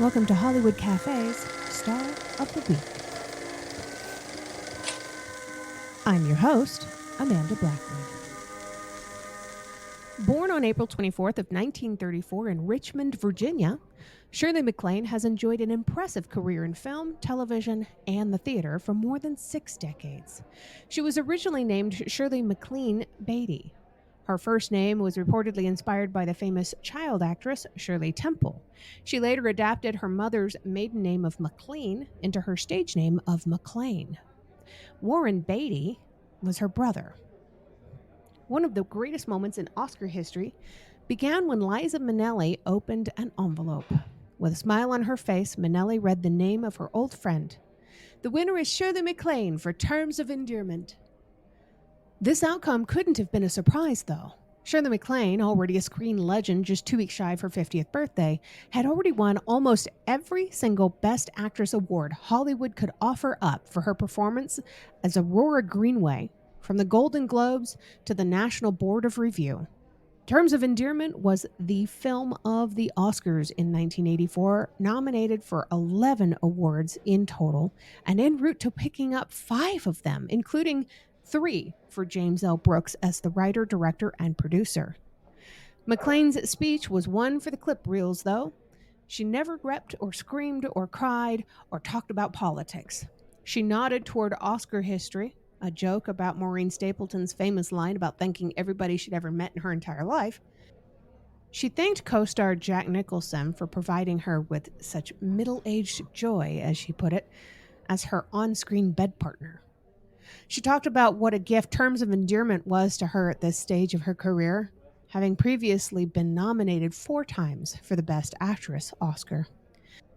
Welcome to Hollywood Cafe's Star of the Week. I'm your host, Amanda Blackwood. Born on April 24th of 1934 in Richmond, Virginia, Shirley MacLaine has enjoyed an impressive career in film, television, and the theater for more than 6 decades. She was originally named Shirley MacLaine Beatty. Her first name was reportedly inspired by the famous child actress Shirley Temple. She later adapted her mother's maiden name of MacLaine into her stage name of MacLaine. Warren Beatty was her brother. One of the greatest moments in Oscar history began when Liza Minnelli opened an envelope. With a smile on her face, Minnelli read the name of her old friend. The winner is Shirley MacLaine for Terms of Endearment. This outcome couldn't have been a surprise, though. Shirley MacLaine, already a screen legend just 2 weeks shy of her 50th birthday, had already won almost every single Best Actress award Hollywood could offer up for her performance as Aurora Greenway, from the Golden Globes to the National Board of Review. Terms of Endearment was the film of the Oscars in 1984, nominated for 11 awards in total, and en route to picking up 5 of them, including 3 for James L. Brooks as the writer, director, and producer. MacLaine's speech was one for the clip reels, though. She never wept or screamed or cried or talked about politics. She nodded toward Oscar history, a joke about Maureen Stapleton's famous line about thanking everybody she'd ever met in her entire life. She thanked co-star Jack Nicholson for providing her with such middle-aged joy, as she put it, as her on-screen bed partner. She talked about what a gift Terms of Endearment was to her at this stage of her career, having previously been nominated 4 times for the Best Actress Oscar.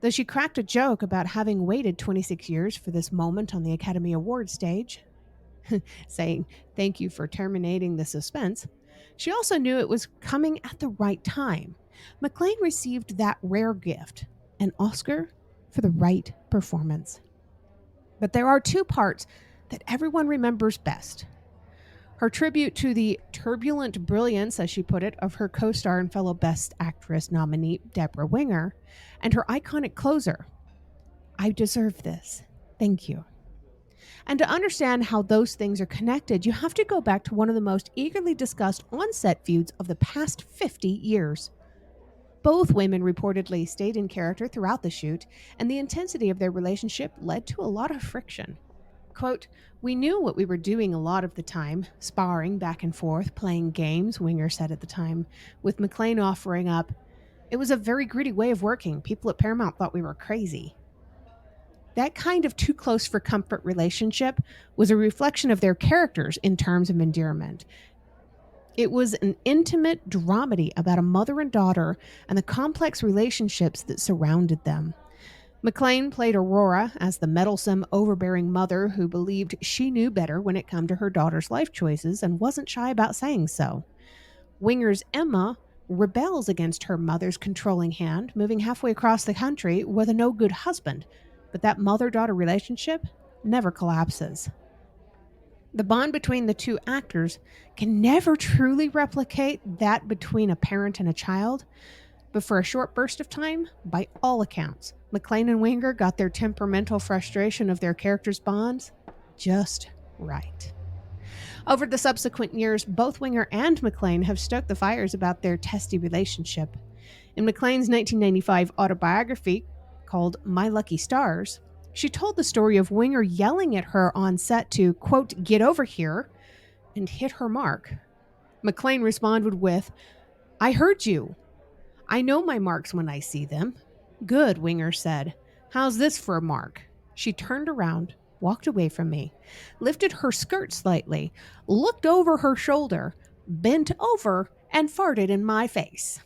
Though she cracked a joke about having waited 26 years for this moment on the Academy Awards stage, saying, "Thank you for terminating the suspense," she also knew it was coming at the right time. MacLaine received that rare gift, an Oscar for the right performance. But there are 2 parts that everyone remembers best. Her tribute to the turbulent brilliance, as she put it, of her co-star and fellow Best Actress nominee, Deborah Winger, and her iconic closer, "I deserve this. Thank you." And to understand how those things are connected, you have to go back to one of the most eagerly discussed on-set feuds of the past 50 years. Both women reportedly stayed in character throughout the shoot, and the intensity of their relationship led to a lot of friction. Quote, "We knew what we were doing a lot of the time, sparring back and forth, playing games," Winger said at the time, with MacLaine offering up, "It was a very gritty way of working. People at Paramount thought we were crazy." That kind of too close for comfort relationship was a reflection of their characters in Terms of Endearment. It was an intimate dramedy about a mother and daughter and the complex relationships that surrounded them. MacLaine played Aurora as the meddlesome, overbearing mother who believed she knew better when it came to her daughter's life choices and wasn't shy about saying so. Winger's Emma rebels against her mother's controlling hand, moving halfway across the country with a no-good husband, but that mother-daughter relationship never collapses. The bond between the 2 actors can never truly replicate that between a parent and a child, but for a short burst of time, by all accounts, MacLaine and Winger got their temperamental frustration of their characters' bonds just right. Over the subsequent years, both Winger and MacLaine have stoked the fires about their testy relationship. In MacLaine's 1995 autobiography, called My Lucky Stars, she told the story of Winger yelling at her on set to, quote, "Get over here," and hit her mark. MacLaine responded with, "I heard you. I know my marks when I see them." "Good," Winger said. "How's this for a mark?" She turned around, walked away from me, lifted her skirt slightly, looked over her shoulder, bent over, and farted in my face.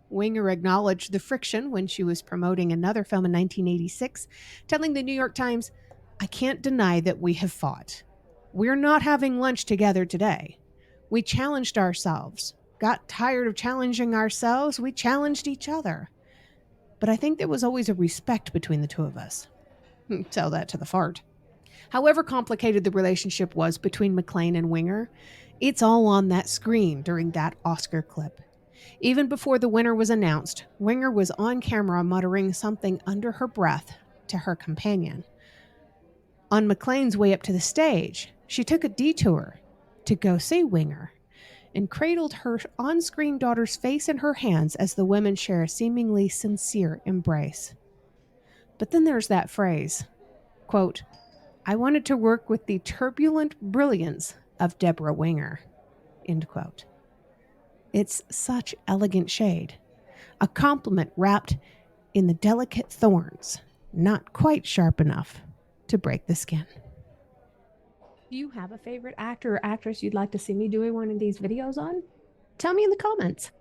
Winger acknowledged the friction when she was promoting another film in 1986, telling the New York Times, "I can't deny that we have fought. We're not having lunch together today. We challenged ourselves. Got tired of challenging ourselves. We challenged each other. But I think there was always a respect between the 2 of us." Tell that to the fart. However complicated the relationship was between MacLaine and Winger, it's all on that screen during that Oscar clip. Even before the winner was announced, Winger was on camera muttering something under her breath to her companion. On MacLaine's way up to the stage, she took a detour to go see Winger and cradled her on screen daughter's face in her hands as the women share a seemingly sincere embrace. But then there's that phrase, quote, "I wanted to work with the turbulent brilliance of Deborah Winger," end quote. It's such elegant shade, a compliment wrapped in the delicate thorns, not quite sharp enough to break the skin. Do you have a favorite actor or actress you'd like to see me doing one of these videos on? Tell me in the comments.